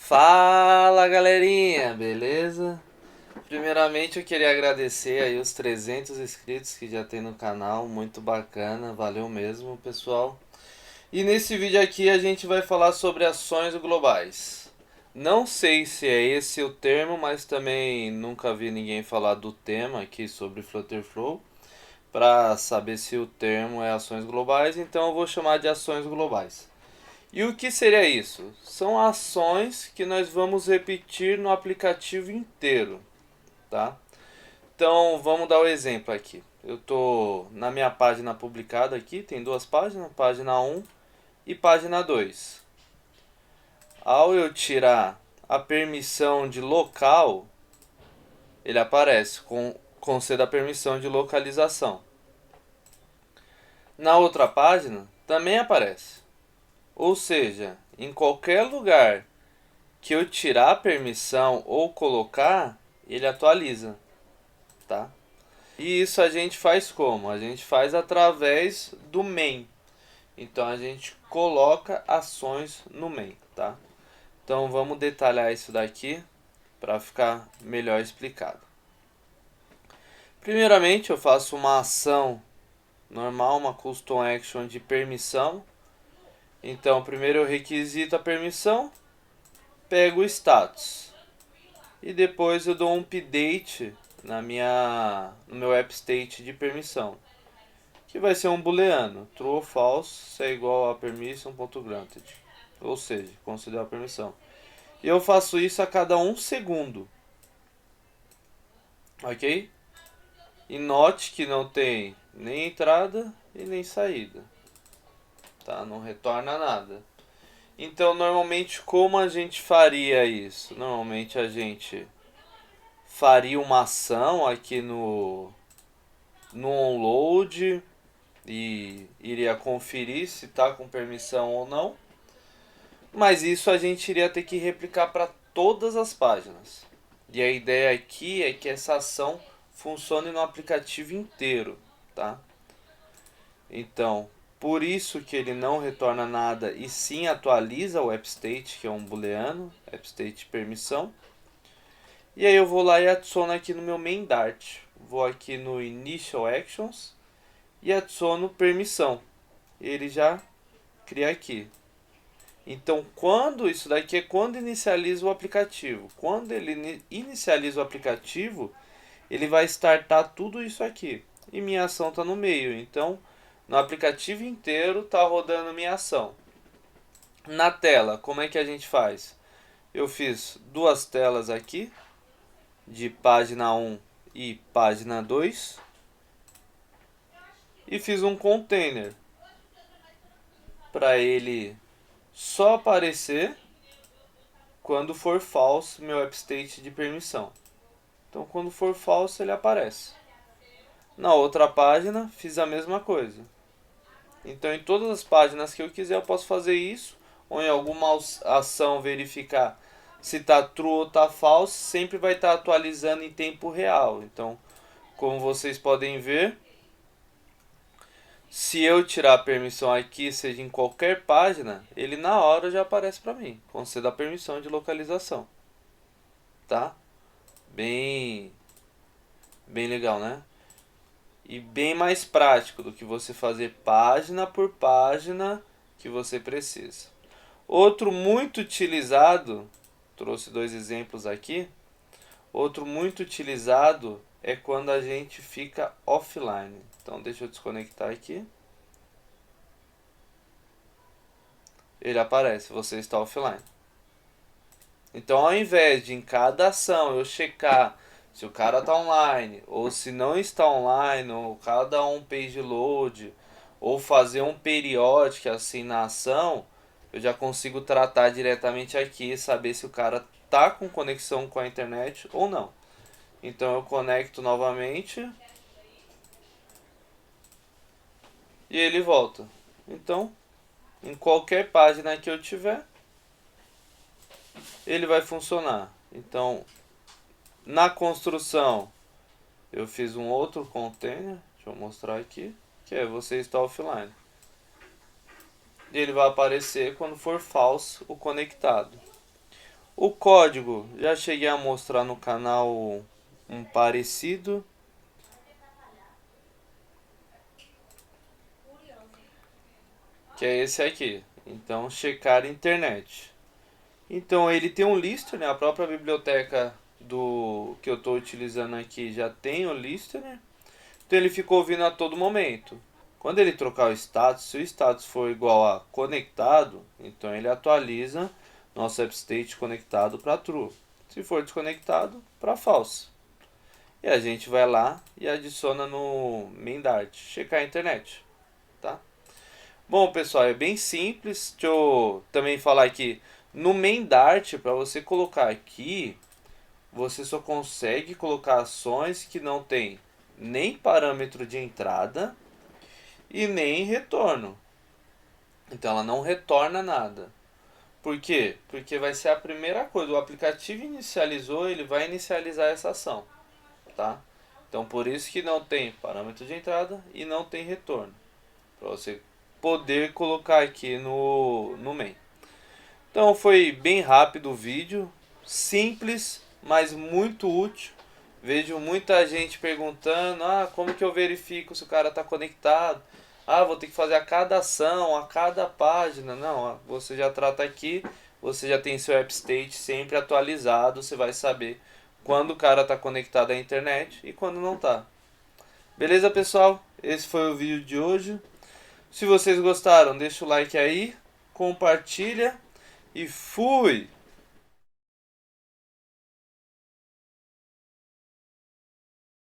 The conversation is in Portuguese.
Fala galerinha, beleza? Primeiramente eu queria agradecer aí os 300 inscritos que já tem no canal, muito bacana, valeu mesmo pessoal. E nesse vídeo aqui a gente vai falar sobre ações globais. Não sei se é esse o termo, mas também nunca vi ninguém falar do tema aqui sobre Flutterflow para saber se o termo é ações globais, então eu vou chamar de ações globais. E o que seria isso? São ações que nós vamos repetir no aplicativo inteiro, tá? Então vamos dar o exemplo aqui. Eu tô na minha página publicada aqui, tem duas páginas, página um e página 2. Ao eu tirar a permissão de local, ele aparece com conceda a permissão de localização. Na outra página também aparece. Ou seja, em qualquer lugar que eu tirar a permissão ou colocar, ele atualiza, tá? E isso a gente faz como? A gente faz através do main. Então a gente coloca ações no main, tá? Então vamos detalhar isso daqui para ficar melhor explicado. Primeiramente eu faço uma ação normal, uma custom action de permissão. Então primeiro eu requisito a permissão, pego o status e depois eu dou um update no meu app state de permissão, que vai ser um booleano, true ou false, se é igual a permission.granted, ou seja, concedeu a permissão. E eu faço isso a cada 1 segundo, ok? E note que não tem nem entrada e nem saída, tá? Não retorna nada. Então normalmente como a gente faria isso? Normalmente a gente faria uma ação aqui no onload e iria conferir se está com permissão ou não. Mas isso a gente iria ter que replicar para todas as páginas. E a ideia aqui é que essa ação funcione no aplicativo inteiro, tá? Então, por isso que ele não retorna nada e sim atualiza o appstate, que é um booleano, appstate permissão. E aí eu vou lá e adiciono aqui no meu main Dart. Vou aqui no Initial Actions e adiciono permissão. Ele já cria aqui. Então, quando isso daqui é quando inicializa o aplicativo. Quando ele inicializa o aplicativo, ele vai startar tudo isso aqui. E minha ação está no meio. Então, no aplicativo inteiro está rodando minha ação. Na tela, como é que a gente faz? Eu fiz duas telas aqui, de página 1 e página 2. E fiz um container para ele só aparecer quando for false meu appstate de permissão. Então quando for false ele aparece. Na outra página fiz a mesma coisa. Então em todas as páginas que eu quiser eu posso fazer isso, ou em alguma ação verificar se está true ou está false, sempre vai estar atualizando em tempo real. Então, como vocês podem ver, se eu tirar a permissão aqui, seja em qualquer página, ele na hora já aparece para mim, conceda a permissão de localização, tá? Bem, bem legal, né? E bem mais prático do que você fazer página por página que você precisa. Outro muito utilizado, trouxe dois exemplos aqui. Outro muito utilizado é quando a gente fica offline. Então deixa eu desconectar aqui. Ele aparece, você está offline. Então ao invés de em cada ação eu checar se o cara está online ou se não está online, ou cada um page load, ou fazer um periódico assim na ação, eu já consigo tratar diretamente aqui e saber se o cara está com conexão com a internet ou não. Então eu conecto novamente e ele volta. Então, em qualquer página que eu tiver, ele vai funcionar. Então, na construção, eu fiz um outro container, deixa eu mostrar aqui, que é você está offline. E ele vai aparecer quando for false o conectado. O código, já cheguei a mostrar no canal um parecido, que é esse aqui. Então, checar internet. Então, ele tem um listener, a própria biblioteca do que eu estou utilizando aqui já tem o listener. Então, ele ficou ouvindo a todo momento. Quando ele trocar o status, se o status for igual a conectado, então ele atualiza nosso AppState conectado para true. Se for desconectado, para false. E a gente vai lá e adiciona no main Dart, checar a internet, tá? Bom, pessoal, é bem simples. Deixa eu também falar aqui no main Dart, para você colocar aqui, você só consegue colocar ações que não tem nem parâmetro de entrada e nem retorno. Então ela não retorna nada. Por quê? Porque vai ser a primeira coisa. O aplicativo inicializou, ele vai inicializar essa ação, tá? Então por isso que não tem parâmetro de entrada e não tem retorno. Para você poder colocar aqui no main. Então foi bem rápido o vídeo, simples, mas muito útil. Vejo muita gente perguntando, como que eu verifico se o cara está conectado? Vou ter que fazer a cada ação, a cada página. Não, você já trata aqui, você já tem seu AppState sempre atualizado, você vai saber quando o cara está conectado à internet e quando não está. Beleza, pessoal? Esse foi o vídeo de hoje. Se vocês gostaram, deixa o like aí, compartilha e fui!